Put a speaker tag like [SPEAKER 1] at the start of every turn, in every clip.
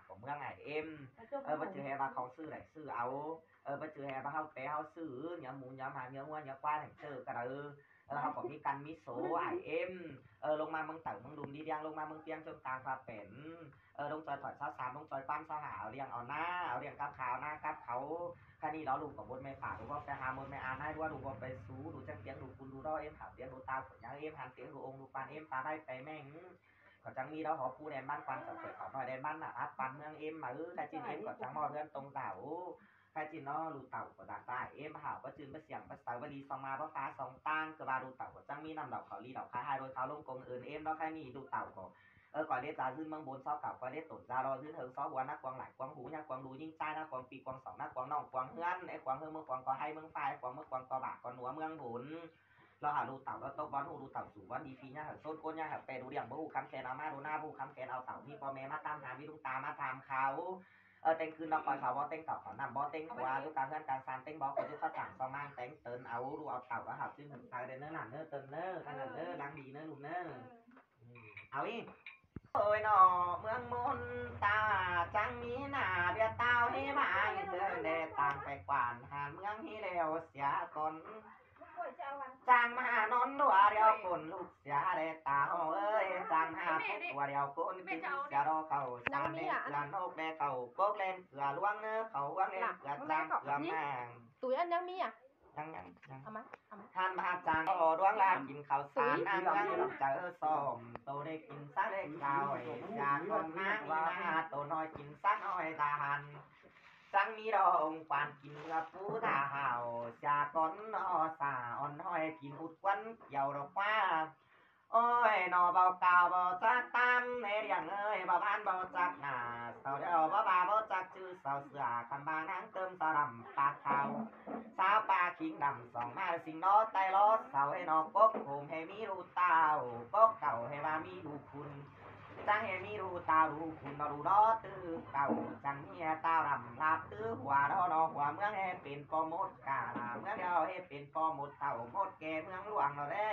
[SPEAKER 1] ของเมืองไอเอ็มบัจจุบันมาเขาซื้อไหนซื้อเอาบัจจุบันมาเขาไปเขาซื้อnhớหมูnhớหาnhớว่าnhớ qua thànhซื้อกระเดือเขาก็มีกันมีโซ่ไอเอ็มลงมาเมืองเต๋อเมืองดุมดีเดียงลงมาเมืองเตียงจนตางฟ้าเป็นลงจอยถอดเช้าสามลงจอยปั้มเช้าหาเอาเรียงเอาหน้าเอาเรียงกับขาวหน้ากับเขาแค่นี้เราลูกกับบนไม่ป่าดูว่าไปหาบนไม่อ่านให้ว่าดูว่าไปสู้ดูจังเตียงดูคุณดูดอเอ็มหาเตียงดูตาผลยังเอ็มหันเตียงดูองค์ดูปานเอ็มตาได้ไปแม่งก็จังมีเราหอผู้แดนบ้านปันกับเปิดขอหน่อยแดนบ้านน่ะอัดปันเมืองเอ็มมาได้จีนเอ็มก็จังมอเพื่อนตรงเต่าใครจีนเนาะรูเต่าก็ด่านใต้เอ็มหาก็จืนไปเสียงไปสาวบดีสองมาเพราะฟ้าสองตั้งกระบารูเต่าก็จังมีนำดอกเขาลีดอกคาให้โดยเขาลงกงอื่นเอ็มแล้วใครมีดูเต่าก็ก่อนเลี้ยจ่าขึ้นเมืองบนซ้อเก่าก่อนเลี้ยตุ่นจ่ารอขึ้นเถิงซ้อบัวนักกวางไหลกวางหูนักกวางดูยิ่งใต้นักกวางปีกวางสองนักกวางน่องกวางเฮือนไอ้กวางเฮือนเมืองกวางก็ให้เมืองไฟกวางเมืองกวางก็บากกวางหัวเมืองบุญเราหาดูเต่าแล้วโต๊ะบอลหูดูเต่าสูงวันดีฟีเนี่ยโซนก้นเนี่ยไปดูเดี่ยงบูคำแคนเอามาดูหน้าบูคำแคนเอาเต่าที่พ่อแม่มาตามหาวิลุงตามาทำเขาเต็งคืนเราปล่อยเขาบอเต็งเต่าเขานำบอเต็งหัวลูกการเพื่อนการซานเต็งบอคนที่เขาสั่งซอมางเต็งเตินเอาดูเอาเต่าแล้วหาซึ่งถึงตายเดินเนื้อหนังเนื้อเตินเนื้อขนาดเนื้อล้างดีเนื้อลูกเนื้อเอาอีเอ้ยหนอเมืองมนตาจังมีหน้าเบียเต้าให้มาเดินเดต่างไปกวานหาเมืองที่แล้วเสียก่อนจางมานอนดัวเดียวคนลูกเสียเดตาเอ้ยจางหาปุ๊บตัวเดียวคนกินเสียรอเขาจางเล่นเกลือนกเล่เขาโกกเล่นเกลือล้วงเนื้อเขาว่างเล่นเกลือจางเกลือแมง
[SPEAKER 2] tuổi anh đang mi à
[SPEAKER 1] ยัง
[SPEAKER 2] เอามา
[SPEAKER 1] ท่านมาจางก็ดวงลากินข้าวสารน้ำเมืองเจอส้มโตได้กินซะเล็กน้อยอยากคนนักนาโตน้อยกินซะน้อยตาหันจังมีดองปานกินเนื้อปูตาห่าวจากก้อนนอสาอ่อนห้อยกินอุดควันเกี่ยวดอกฟ้าโอ้ยนอเบาเก่าเบาจักตามในเรียงเอ้ยเบาพันเบาจักหนาเสาเดียวเบาบาเบาจักชื่อเสาเสือคำบางนั่งเติมสลัมปากเขาสาวปลาขิงดำสองมาสิงนอไตล้อเสาให้นอกกโคมให้มีรูเต้ากกเก่าให้ว่ามีดูคุณจังให้มีรูเต้าดูคุณนอรูดอตื้อเก่าจังเมียเต้าดำลาบตื้อหัวดอนอหัวเมืองให้เป็นปอมดกาลาเมืองเดียวให้เป็นปอมดเต่ามดแก่เมืองหลวงนอเด้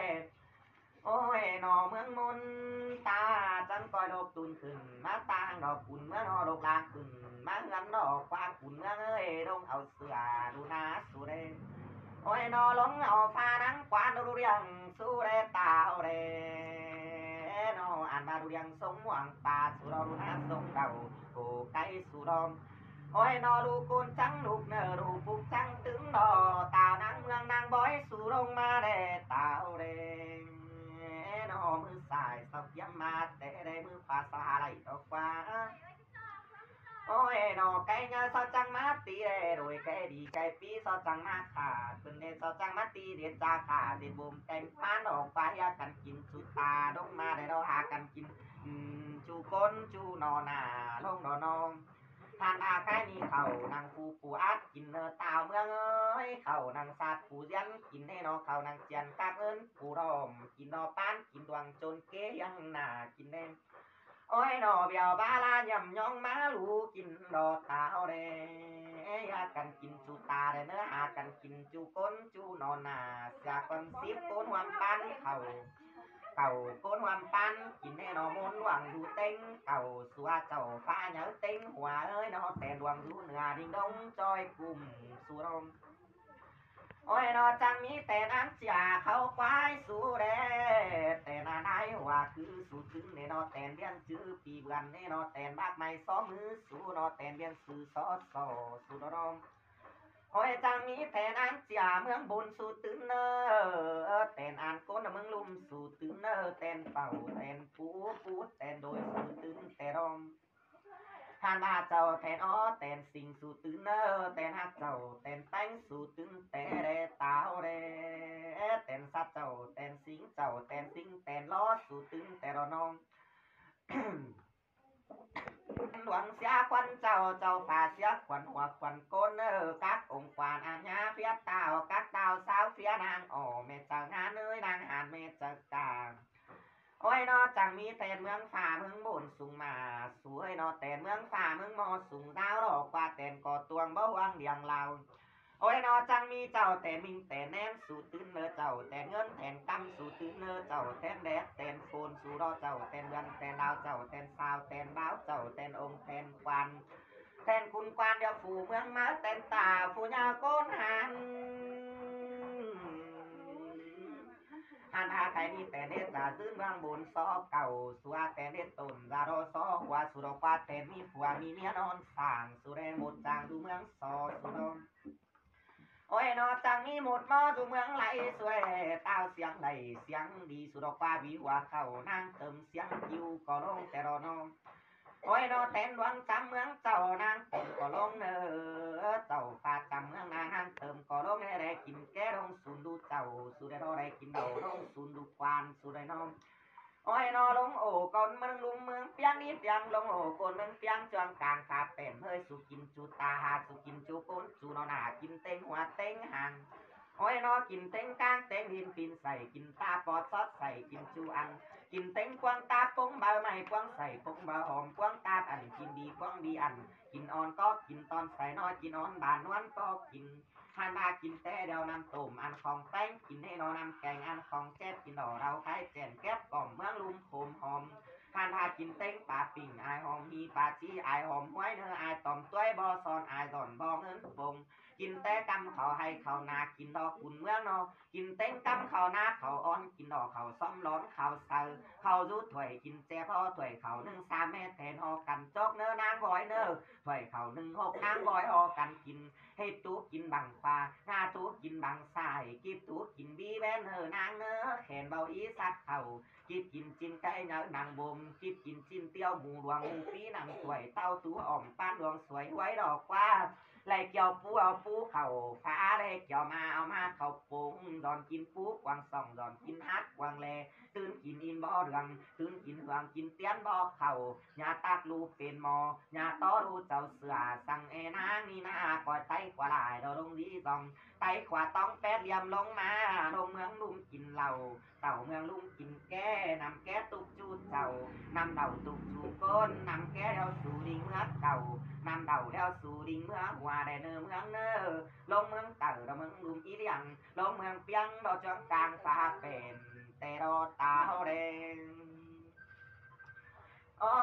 [SPEAKER 1] โอ้ยนอเมืองมนตาจังคอยดอกตุนขึ้นมาตางดอกขุนเมื่อนอดอกลางขึ้นมาเงินดอกกวางขุนเมืองเอ้ยลงเอาเสือดูนาสุเรโอ้ยนอลงเอาฟ้านังกวานดูเรียงสุเรตาเอาเรนออ่านมาดูเรียงสงหวังป่าสุรดูนาสงเก่าโกไก่สุรมโอ้ยนอลูกุนจังลูกเนอลูปุกจังตึงดอตานังเมืองนางบอยสุลงมาเรตาเอาเรนอมือสายสับยำมาแต่ได้มือขวาสาไหลดอกฟ้าโอ้ยนอไก่เงาสาวจังมาตีเร่รวยไก่ดีไก่ปีสาวจังมาขาดเป็นเดสาวจังมาตีเดียนจาขาดเดียนบุมแต่งป้านออกไปยากันกินสุตาดงมาได้เราหากันกินจูก้นจูนอนาลงดอนองทานอาไก่นี่เขานางปูอัดกินเนื้อตาวเมืองเอ้ยเขานางสัตว์ปูยันกินให้นอเขานางเจียนกากเอินปูรอมกินนอป้านกินดวงจนเกยังหนากินแดงโอ้ยนอเบียวบาลาย่ำยองมาลูกินดอกตาวเด้ยากันกินจูตาเด้เนื้อหากันกินจูก้นจูนอนนาจากคนซิบก้นหวามปันเขาเก่าก้นหวามปันกินให้นอมนหวังดูเต็งเก่าสัวเจ้าฟ้าเหนือเต็งหัวเอ้ยนอแต่ดวงดูเหนือดิ่งดงจอยกลุ่มสุรมโอ้ยนอจังมีแต่น้ำเสียเขาควายสูเดแต่นานายว่าคือสูถึงเนนอแต่เลี้ยงจื้อปีเบือนเนนอแต่มากไม่ซ้อมือสูนอแต่เลี้ยงสื่อซอสอสูดรองโอ้ยจังมีแต่น้ำเสียเมืองบุญสูตื่นเนอแต่อ่านก้นเมืองลุ่มสูตื่นเนอแต่เป่าแต่ปูแต่โดยสูตื่นแต่รองท่านมาเจ้าแทนอ้อแทนสิ่งสู่ตื่นเนอแทนฮักเจ้าแทนแป้งสู่ตื่นแต่เรตาวเรแทนสัตว์เจ้าแทนสิงเจ้าแทนสิงแทนล้อสู่ตื่นแต่รอนองหลวงเสียควันเจ้าเจ้าฝ่าเสียควันหัวควันโกนกักองควานอาญาเฟียตาวกักดาวสาวเฟียนางอ๋อเมจังหาเนยนางหานเมจักกางโอ้ยนอจังมีแต่เมืองฝ่าเมืองบุญสูงมาสวยนอแต่เมืองฝ่าเมืองมอสูงดาวดอกกว่าแต่นก่อตวงบ่หวังเดียงเรา โอ้ยนอจังมีเจ้าแต่มิงแต่แนมสู่ตื้นเนอเจ้าแต่เงินแทนกำสู่ตื้นเนอเจ้าแทนแดดแทนโฟนสู่รอเจ้าแทนเดือนแทนดาวเจ้าแทนสาวแทนบ้าวเจ้าแทนองค์แทนควันแทนคุณควันเดียวผู้เมืองมาแทนตาผู้ยาโกนหันหันอาใครนี่แต่เด็ดจะซื้อเมืองบนซอเก่าสัวแต่เด็ดต้นจะรอซอหัวสุรปาแต่มีผัวมีเมียนอนสั่งสุเรหมดจางดูเมืองซอสุรโอ้ยนอจังมีหมดมอดูเมืองไหลสวยเต้าเสียงไหลเสียงดีสุดอกฟ้าวิวาเข้านางเติมเสียงคิวก็ลงแต่รอนอมโอ้ยนอแทนดวงจำเมืองเจ้านางเติมก็ลงเนอเจ้าฟ้าจำเมืองนางเติมก็ลงได้กินแก่ลงสุนดูเจ้าสุดได้รอได้กินเดาลงสุนดูควานสุดได้น้องโอ้ยนอลงโอ้ก่อนเมืองลุงเมืองเปียงนี้เปียงลงโอ้ก่อนเมืองเปียงจวงกลางขาเป็นเฮ้ยสุกินจูตาหาสุกินจูก้นจูนอหนากินเต็งหัวเต็งหางโอ้ยนอกินเต็งกลางเต็งหินปีนใส่กินตาปอดซอดใส่กินจูอันกินเต็งกวางตาปงเบาไม่กวางใส่ปงเบาหอมกวางตาอันกินดีกวางดีอันกินอ่อนก็กินตอนใส่น้อยกินอ่อนบานนวลก็กินทานมากินแต่เดียวน้ำต้มอันของแป้งกินให้นอน้ำแกงอันของแจ๊บกินดอกเราไข่แจนแก๊บกล่อมเมืองลุมโคมหอมทานพากินเต้งปลาปิ่งไอหอมมีปลาชีไอหอมห้วยเนื้อไอต่อมต้วยบอซอนไอดอนบอเงินบงกินแต่กำเขาให้เขานากินดอกกุนเมืองนอกินเต้งกำเขานาเขาอ่อนกินดอกเขาซ้อมร้อนเขาเซอเขารูดถวยกินแจ๊พ่อถวยเขานึ่งสามแม่แทนหอกันจอกเนื้อนางบอยเนื้อถวยเขานึ่งหกนางบอยหอกันกินให้ตู้กินบังฟ้างาตู้กินบังสายกิบตู้กินบีแบนเนื้อนางเนื้อแขนเบาอีสักเขากิบกินจินไก่เนื้อนางบมกิบกินจินเตี้ยวหมูหลวงหมูปีนางสวยเต้าตู้อ่อมป้านดวงสวยไว้ดอกว่าไหลเกี่ยวปูเอาปูเข่าฟ้าไหลเกี่ยวมาเอามาเข่าปุงดอนกินปูกวางส่องดอนกินฮัดกวางแลตื่นกินอินบ่อเรืองตื่นกินหวงกินเตี้ยนบ่อเข่าญาตากลูกเป็นหมอญาต้อรูเจ้าเสือสั่งเอนางนี่นาก่อยไตกว่าลายดอลงดีตองไตขวาต้องแปดเหลี่ยมลงมาลงเมืองลุมกินเหล้าเต่าเมืองลุมกินแก่นำแก่ตุกจูเจ้านำเต่าตุกจูก้นนำแก่เดาสู่ดิงเมืองเก่านำเต่าเดาสู่ดิงเมืองหัวได้เนื้อเมืองเนื้อลงเมืองเต่าเราเมืองลุมอีเดียงลงเมืองเปียงเราจองกลางฟ้าเป็นแต่รอตาเขาแดงโอ้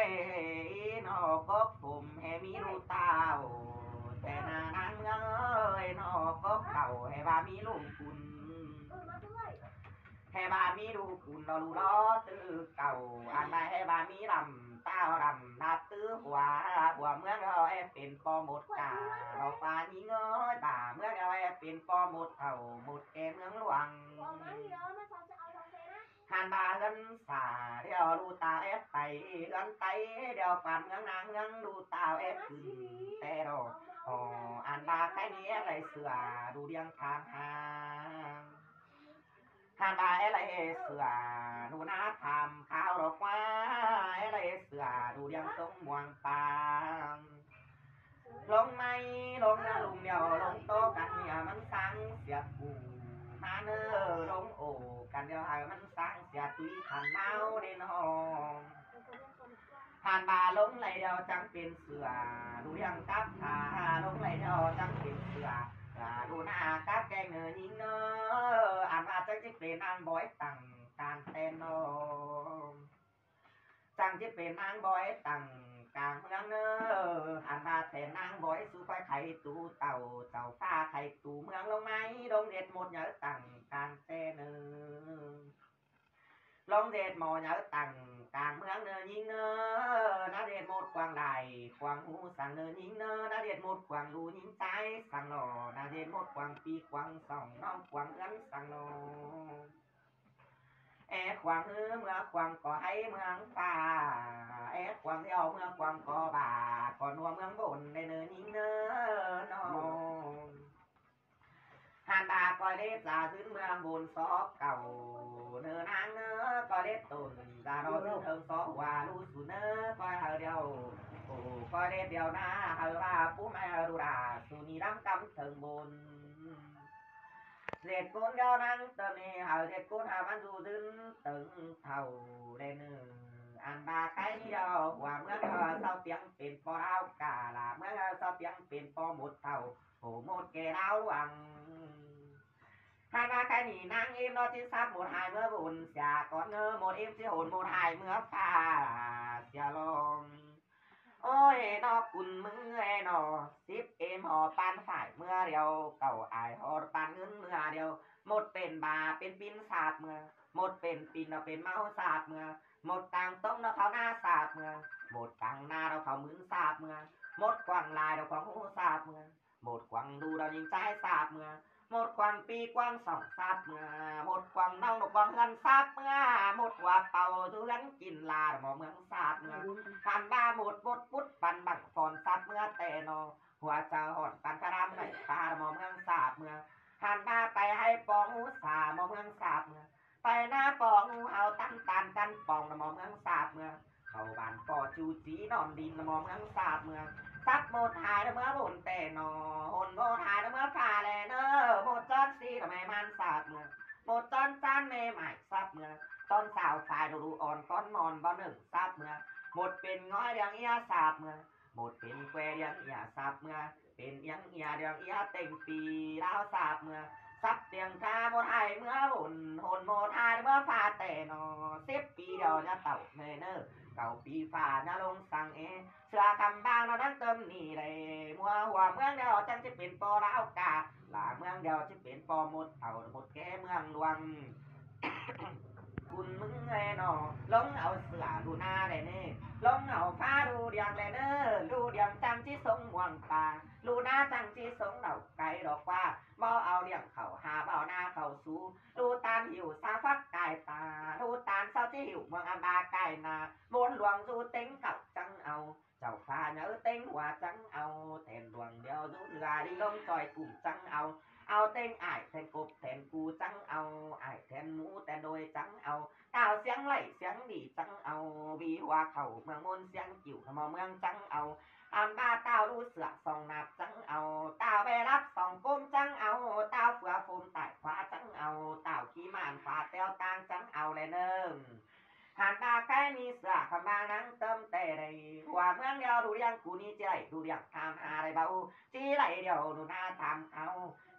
[SPEAKER 1] ยนอกกผมให้มีลูกเต้าแต่นานางเมืองเอ้ยนอกกเก่าให้ว่ามีลูกคุณให้ว่ามีลูกคุณเราลูล้อตื้อเก่าอันใดให้ว่ามีลำเต้าลำนับตื้อหัวเมืองเราให้เป็นปอหมดกาเราปานี้เงยตาเมืองเราให้เป็นปอหมดเท่าหมดแกเมืองหลวง หานบาเงินสาเดียวดูตาเอฟไปเงินไตเดียวปันเงินนางเงินดูตาเอฟขึ้นแต่ดอกอ๋ออันบาแค่นี้อะไรเสือดูเรียงทางหางหานบาอะไรเสือดูน้าทำข้าวดอกว่าอะไรเสือดูเรียงทรงมวงปางลงไม่ลงนะลุงเดียวลงโตกันเนี่ยมันสังเสียกูมาเนอลงโอกันเดียวให้มันสังเสียตุยขันเมาเด่นห้องผ่านบาลงไหลเดียวจังเป็นเสือดูยังกับขาลงไหลเดียวจังเป็นเสือดูหน้ากับแกงเนอยิงเนออ่านว่าจังจะเป็นนางบอยตั้งการเต้นโนจังจะเป็นนางบอยตั้งกลางเมืองเนออันมาแต่นางบอยสู้ไฟไข่ตูเต่าเต่าฟ้าไข่ตูเมืองลงไม้ลงเด็ดหมดเยอะตั้งกลางเต้นเนอลงเด็ดหมอเยอะตั้งกลางเมืองเนอยิงเนอนาเด็ดหมดกวางไหลกวางหูสั่งเนอยิงเนอนาเด็ดหมดกวางรูยิงใจสั่งหนอนาเด็ดหมดกวางปีกวางสองน้องกวางเงินสั่งหนอขวางเมื่อขวางก็ให้เมืองป่าขวางเดียวเมื่อขวางก็บ่าก่อนนัวเมืองบนในเนินยิงเนินนองหานบาก็เล็ดลาขึ้นเมืองบนซอกเก่าเนินนางเนื้อก็เล็ดตุนดาโนเทิงซอกว่าลูสุเนื้อก็เฮาเดียวโอ้ก็เล็ดเดียวนะเฮาว่าปุ๊ไม่เฮาดูดาสุนีรำกำเทิงบนเด็ดก้นเดียวนั่งเติมนี่เฮาเด็ดก้นหามันดูดึงตึงเท่าได้เนื้อ อันบาใครเดียวหัวเมืองเศร้าเตียงเป็นปอเอากาลาเมืองเศร้าเตียงเป็นปอหมดเท่าโหหมดแก่เราอังหานมาใครหนีนางเอ็มรอที่ซับหมดหายเมื่อบุญเสียก่อนเงอหมดเอ็มเสียโหนหมดหายเมื่อฟ้าเสียลงโอ้ยนอกุนมึงเอ้นอ10 เอ็มหอปานฝ่ายเมื่อเดียวเก่าอายหอปานเงินเมื่อเดียวหมดเป็นบาเป็นปินสาบเมื่อหมดเป็นปินเราเป็นเมาสาบเมื่อหมดต่างต้มเราเขาหน้าสาบเมื่อหมดต่างหน้าเราเขามือสาบเมื่อหมดกวางลายเราของหูสาบเมื่อหมดกวางดูเรายิงใจสาบเมื่อหมดกวางปีกวางสองสาบเมื่อหมดกวางเน่าหนกกวางเงินสาบเมื่อหมดว่าเป่าทุเรนกินลาหมอเมืองสาบเมื่อหันบ้าหมดบดพุดปันบังฟอนสาบเมื่อแต่นอหัวเจ้าหอดปันกระดำไม่ปลาหมอเมืองสาบเมื่อหันบ้าไปให้ปองหูสาหมอเมืองสาบเมื่อไปหน้าปองหูเอาตั้งตานกันปองหมอเมืองสาบเมื่อเข้าบ้านปอจูจีนอนดินหมอเมืองสาบเมื่อซับหมดหายเมื่อบุญแต่นอหนหมดหายเมื่อผ่าแลเนอหมดจอดซีทำไมมันสาบเมื่อหมดจอนจานเมใหม่ซับเมื่อต้นสาวฝ่ายดูอ่อนก้อนมอนบ่หนึ่งซับเมื่อหมดเป็นง้อยเรียงเอียสาบเมื่อหมดเป็นแควเรียงเอียสาบเมื่อเป็นยังเอียเรียงเอียเต็งปีดาวสาบเมื่อซับเตียงคาหมดหายเมื่อบุญหนหมดหายเมื่อผ่าแต่นอ10 ปีเดียวจะเต่าเมเนอเก่าปีฝ่าจะลงสั่งเสือคำบางเรานั่งเติมนี่เลยมัวหัวเมืองเดียวจังจะเป็นปอลาวกาหลาเมืองเดียวจะเป็นปอหมดเต่าหมดแก่เมืองหลวง คุณมึงไงหนอลงเอาเสือดูหน้าเลยเน่ลงเอาฟ้าดูเดียงเลยเนอดูเดียงจังที่ทรงม่วงป่าดูหน้าจังที่ทรงเหล่าไก่ดอกว่าบ่เอาเลี้ยงเขาหาเบาหน้าเขาสู้ดูตานหิวซาฟักกายตาดูตานเศร้าที่หิวเมืองอาบาไก่นาบนหลวงดูเต็งเขาจังเอาเจ้าฟ้าเนื้อเต็งหัวจังเอาแทนดวงเดียวดูเรือดิลงจอยกลุ่มจังเอาเต็งอ้ายแทนกบแทนกูจังเอาอ้ายแทนหมูแต่โดยจังเอาก้าวเสียงไหลเสียงดีจังเอาวีหัวเข่าเมืองมนเสียงกิ่วขมเมืองจังเอาอามบ้าเต้าดูเสือส่องนับจังเอาเต้าไปรับส่องก้มจังเอาเต้าเฟือโฟมไต่ขวาจังเอาเต้าขี้มานขวาเต้าตางจังเอาเลยเนิ่งหันตาแค่มีเสือขมานังเติมแต่ใดหัวเมืองเดียวดูเรียงกูนี่จะไหลดูเรียงทำหาอะไรเบาจีไหลเดียวดูหน้าทำเอา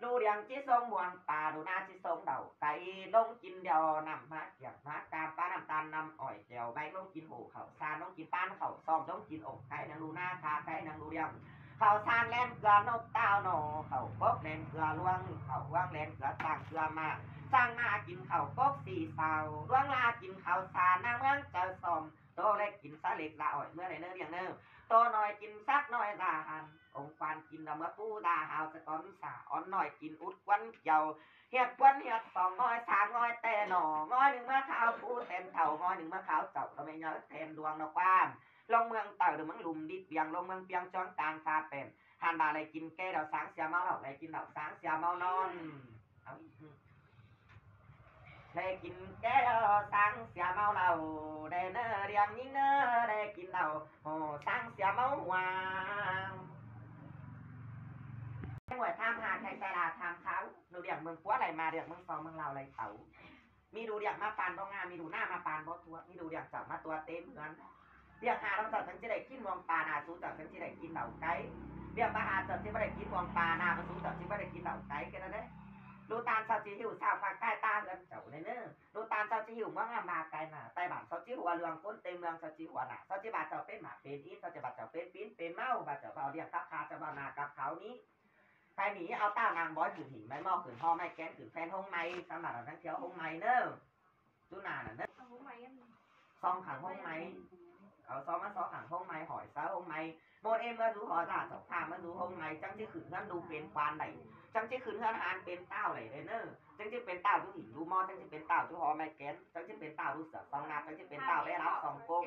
[SPEAKER 1] ดูเรียงจีทรงม่วงป่าดูหน้าจีทรงเดาไก่ลงกินเดียวนำมาเกี่ยวมาการป้าน้ำตาลนำอ่อยเดียวใบลงกินหูเขาซานลงกินป้านเขาซอมลงกินอกไก่นางดูหน้าคาไก่นางดูเรียงเขาซานแล่นเกลือนกเต้าหนอเขากบแล่นเกลือล่วงเขาว่างแล่นเกลือต่างเกลือมาสร้างมากินเขากบสี่เสาล่วงลากินเขาซานนางเมืองเจอซอมโตเล็กกินซาเล็กละอ่อยเมื่อไรเนื้อเรียงเนื้อโตหน่อยกินซักหน่อยดาหันองค์ควานกินเมื่อปูดาหาวสะก้อนสาอ่อนหน่อยกินอุดควันเกี่ยวเห็ดควันเห็ด2 งอย3 งอยแต่หน่องอยหนึ่งเมื่อขาวปูเต็มเท่างอยหนึ่งเมื่อขาวเจ้าเราไม่เยอะเต็มดวงนกความลงเมืองเต่าหรือเมืองลุมดิบเบียงลงเมืองเปียงจ้อนกลางคาเป็นหันบาอะไรกินแก่เราสางเสียเมาเราอะไรกินเราสางเสียเมานอนได้กินแก่sáng xia mau lầu để nơ riêng những nơ đểกินเหล้าsáng xia mau hoàng หน่วยทำหาใครแต่ละทำเขาดูเรียงเมืองปัวอะไรมาเรียงเมืองซองเมืองเราอะไรเต๋ามีดูเรียงมาปานบ่งามมีดูหน้ามาปานบ่ตัวมีดูเรียงจับมาตัวเต็มเหมือนเรียงหาเราจับทั้งที่ได้กินวงปลานาสูจับทั้งที่ได้กินเหล่าไก่เรียงมาหาจับที่ไม่ได้กินวงปลานาสูจับที่ไม่ได้กินเหล่าไก่กันนะเนี่ยดูตาเศร้าจีหิวสาวฝากใต้ตาเงินเจ้าในเนื้อดูตาเศร้าจีหิวเมืองมาไกลมาใต้บ้านเศร้าจีหัวเรืองก้นเต็มเมืองเศร้าจีหัวหนาเศร้าจีบาดเจ้าเป็นหมาเป็นอีเศร้าจีบาดเจ้าเป็นปิ้นเป็นเมาบาดเจ้าเอาเรียงกับขาจะบานากับเขานี้ใครหนีเอาต้านางบอยขืนหินไม่หม้อขืนพ่อไม่แก้นขืนแฟนห้องไม้สำหรับเราทั้งเที่ยวห้องไม้เน้อจุนาน่ะเน้อซองขังห้องไม้เอาซองมาซองขังห้องไม้หอยซ้าห้องไม้โมดเอ็มมาดูหอจ่าสองทางมาดูห้องไม้จังที่ขืนเงินดูเป็นควานไหนจังที่ขืนเงินหานเป็นเต้าไหนเน้อจังที่เป็นเต้าดูหินดูหม้อจังที่เป็นเต้าดูหอไม้แก้นจังที่เป็นเต้าดูเสือซองนาจังที่เป็นเต้าได้รับ2 กง